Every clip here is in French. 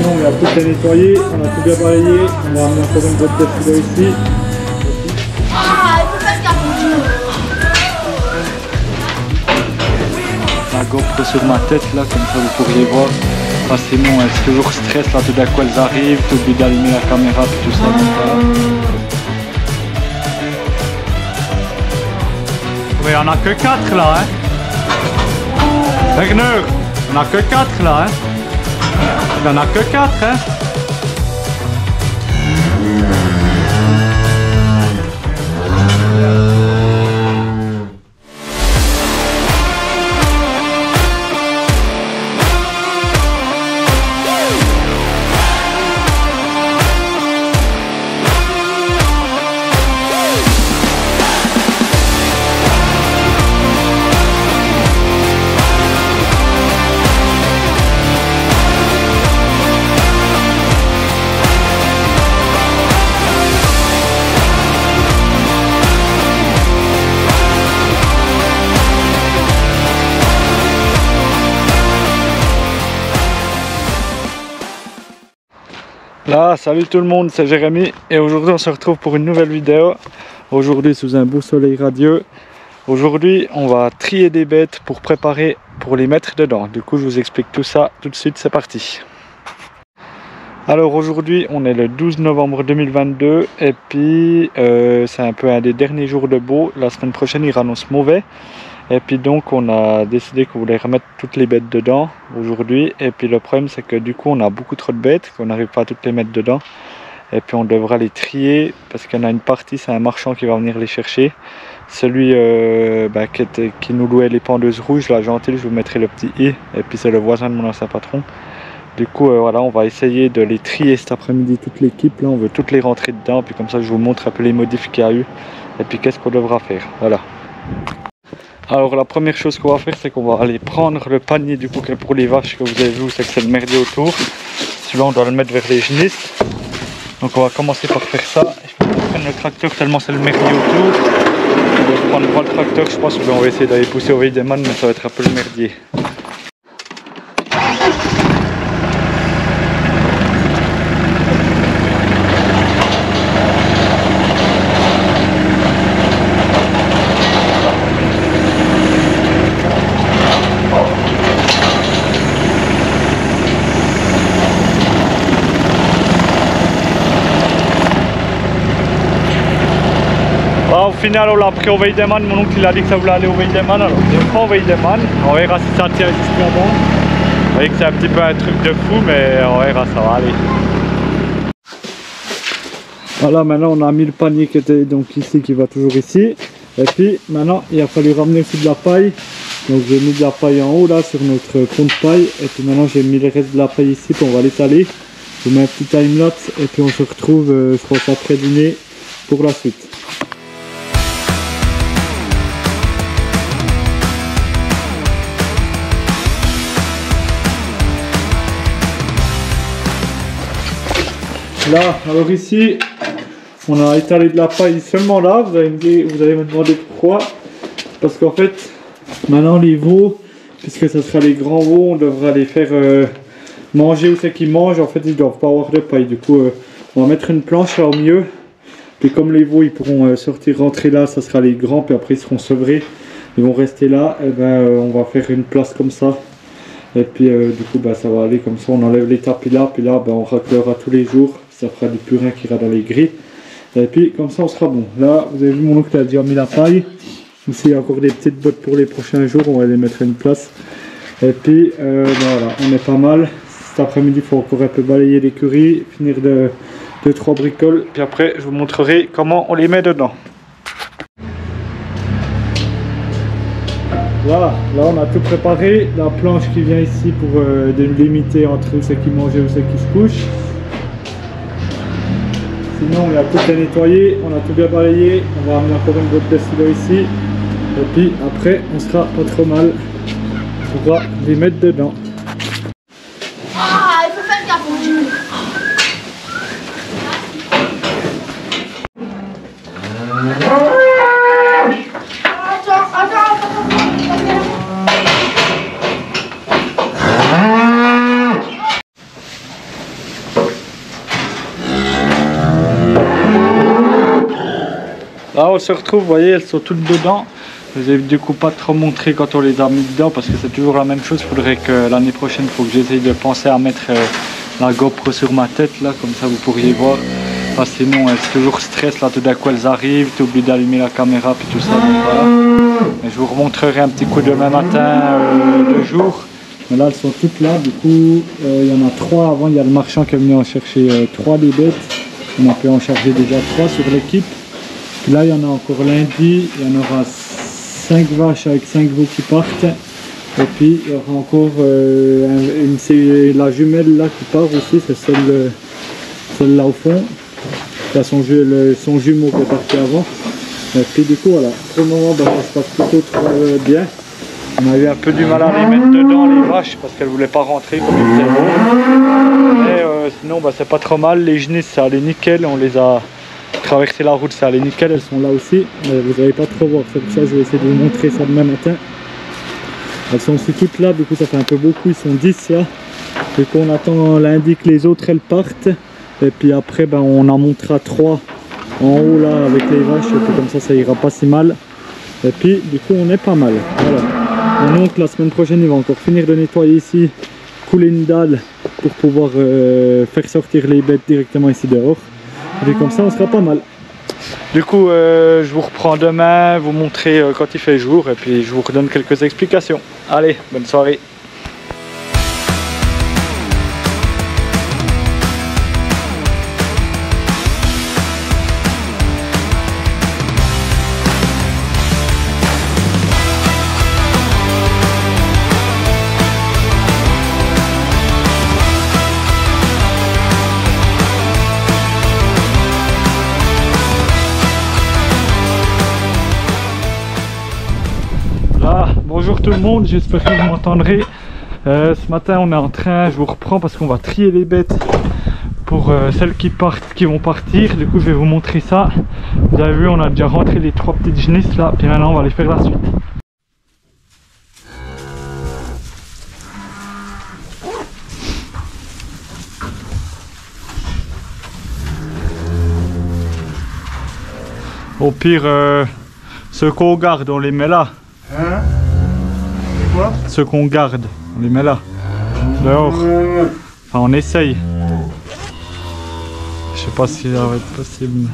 Sinon on a tout à nettoyer, on a tout bien balayé, on va amener encore une boîte de stylo ici. Ah, il faut faire gaffe. La GoPro sur ma tête là, comme ça vous pourriez voir. Enfin, sinon c'est toujours stress là, tout d'un coup elles arrivent, tu oublies d'allumer la caméra et tout ça. Donc, voilà. Oui, on a que 4 là, hein. Werner, on a que 4 là, hein. Il en a que 4, hein. Là, salut tout le monde, c'est Jérémy et aujourd'hui on se retrouve pour une nouvelle vidéo. Aujourd'hui sous un beau soleil radieux. Aujourd'hui on va trier des bêtes pour préparer pour les mettre dedans. Du coup je vous explique tout ça tout de suite, c'est parti. Alors aujourd'hui on est le 12 novembre 2022 et puis c'est un peu un des derniers jours de beau. La semaine prochaine il annonce mauvais. Et puis donc on a décidé qu'on voulait remettre toutes les bêtes dedans aujourd'hui. Et puis le problème c'est que du coup on a beaucoup trop de bêtes, qu'on n'arrive pas à toutes les mettre dedans. Et puis on devra les trier parce qu'il y en a une partie, c'est un marchand qui va venir les chercher. Celui qui nous louait les pendeuses rouges, la gentille, je vous mettrai le petit i. Et puis c'est le voisin de mon ancien patron. Du coup voilà, on va essayer de les trier cet après-midi, toute l'équipe. Là on veut toutes les rentrer dedans. Puis comme ça je vous montre un peu les modifs qu'il y a eu. Et puis qu'est-ce qu'on devra faire, voilà. Alors la première chose qu'on va faire, c'est qu'on va aller prendre le panier du coup pour les vaches que vous avez vu, c'est que c'est le merdier autour. Celui-là on doit le mettre vers les génisses. Donc on va commencer par faire ça. Il faut qu'on prenne le tracteur tellement c'est le merdier autour. On va prendre pas le tracteur, je pense qu'on va essayer d'aller pousser au Weidemann, mais ça va être un peu le merdier. Au final on l'a pris au Weidemann, mon oncle il a dit que ça voulait aller au Weidemann, alors je prends au Weidemann, on verra si ça tient jusqu'à là-bas. Vous voyez que c'est un petit peu un truc de fou, mais on verra, ça va aller. Voilà, maintenant on a mis le panier qui était donc ici, qui va toujours ici. Et puis maintenant il a fallu ramener aussi de la paille. Donc j'ai mis de la paille en haut là sur notre pont de paille. Et puis maintenant j'ai mis le reste de la paille ici, puis on va l'étaler. Je mets un petit time-lapse et puis on se retrouve je pense après dîner pour la suite. Là, alors ici, on a étalé de la paille seulement là, vous allez me demander pourquoi. Parce qu'en fait, maintenant les veaux, puisque ce sera les grands veaux, on devra les faire manger où c'est qu'ils mangent, en fait ils ne doivent pas avoir de paille. Du coup, on va mettre une planche là au milieu. Puis comme les veaux, ils pourront sortir, rentrer là, ça sera les grands, puis après ils seront sevrés. Ils vont rester là, et ben on va faire une place comme ça. Et puis du coup, ça va aller comme ça, on enlève les tapis là, puis là, on raclera tous les jours. Ça fera du purin qui ira dans les grilles. Et puis comme ça on sera bon. Là vous avez vu mon oncle a déjà mis la paille. Ici il y a encore des petites bottes pour les prochains jours. On va les mettre à une place. Et puis voilà, on est pas mal. Cet après-midi il faut encore un peu balayer l'écurie. Finir de 2-3 bricoles. Puis après je vous montrerai comment on les met dedans. Voilà, là on a tout préparé. La planche qui vient ici pour délimiter entre où c'est qui mange et où c'est qui se couche. Sinon on a tout à nettoyer, on a tout bien balayé, on va amener encore une boîte de stylo ici. Et puis après on sera pas trop mal, on pourra les mettre dedans. Ah, il faut faire gaffe. Là on se retrouve, vous voyez, elles sont toutes dedans. Je vous ai du coup pas trop montré quand on les a mis dedans parce que c'est toujours la même chose. Il faudrait que l'année prochaine, il faut que j'essaye de penser à mettre la GoPro sur ma tête là, comme ça vous pourriez voir. Parce que sinon c'est toujours stress là, tout d'un coup elles arrivent, tu oublies d'allumer la caméra puis tout ça. Donc, voilà. Et je vous remontrerai un petit coup demain matin de jour. Mais là elles sont toutes là, du coup il y en a 3 avant, il y a le marchand qui est venu en chercher 3 des bêtes. On a pu en charger déjà 3 sur l'équipe. Puis là il y en a encore lundi, il y en aura 5 vaches avec 5 veaux qui partent. Et puis il y aura encore c'est la jumelle là qui part aussi, c'est celle là au fond. Il y a son jumeau qui est parti avant. Et puis du coup voilà, pour le moment ça se passe plutôt bien. On a eu un peu du mal à les mettre dedans les vaches parce qu'elles ne voulaient pas rentrer comme il faisait beau. Mais sinon c'est pas trop mal, les genisses ça allait nickel, on les a traversé la route, ça allait nickel, elles sont là aussi. Vous n'allez pas trop voir, c'est pour ça que je vais essayer de vous montrer ça demain matin. Elles sont aussi toutes là, du coup ça fait un peu beaucoup, ils sont 10 là. Du coup on attend lundi que les autres elles partent. Et puis après on en montera 3 en haut là avec les vaches, et puis comme ça ira pas si mal. Et puis du coup on est pas mal. Voilà. Mon oncle la semaine prochaine il va encore finir de nettoyer ici, couler une dalle pour pouvoir faire sortir les bêtes directement ici dehors. Et puis comme ça on sera pas mal. Du coup je vous reprends demain, vous montrer quand il fait jour et puis je vous redonne quelques explications. Allez, bonne soirée. Bonjour tout le monde, j'espère que vous m'entendrez. Ce matin on est en train, je vous reprends parce qu'on va trier les bêtes pour celles qui vont partir. Du coup je vais vous montrer ça. Vous avez vu, on a déjà rentré les 3 petites genisses là, puis maintenant on va aller faire la suite. Au pire, ceux qu'on garde, on les met là. Hein? Quoi? Ceux qu'on garde, on les met là, dehors. Enfin, on essaye. Je sais pas si ça va être possible.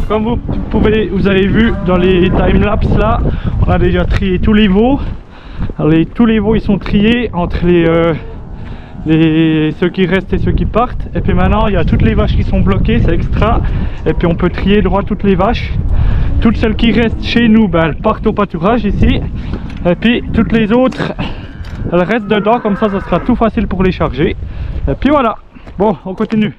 Comme vous avez vu dans les timelapse là, on a déjà trié tous les veaux. Tous les veaux ils sont triés entre ceux qui restent et ceux qui partent. Et puis maintenant il y a toutes les vaches qui sont bloquées, c'est extra. Et puis on peut trier droit toutes les vaches. Toutes celles qui restent chez nous, elles partent au pâturage ici. Et puis toutes les autres, elles restent dedans, comme ça sera tout facile pour les charger. Et puis voilà, bon on continue.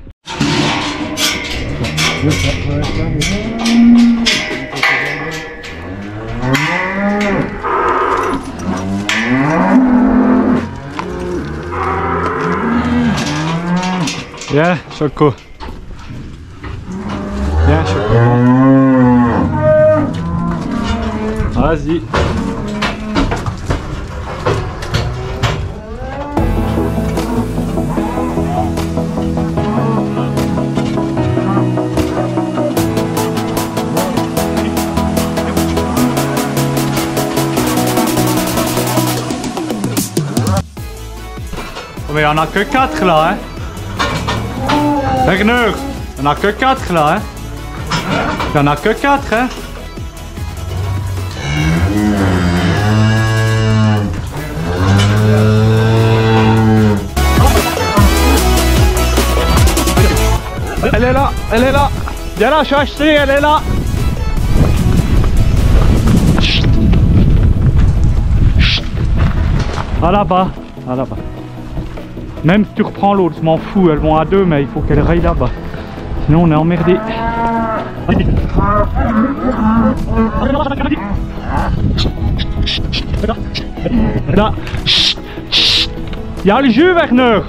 Viens, Choco. Viens, Choco. Vas-y. Mais il n'y en a que 4 là, hein. Werner, il n'y en a que 4 là, hein. Il n'y en a que 4, hein. Elle est là, elle est là. Viens là, je suis acheté, elle est là. Ah là-bas, ah là-bas. Même si tu reprends l'autre, je m'en fous, elles vont à deux, mais il faut qu'elles raillent là-bas. Sinon on est emmerdé. Là. Il y a le jus, Werner.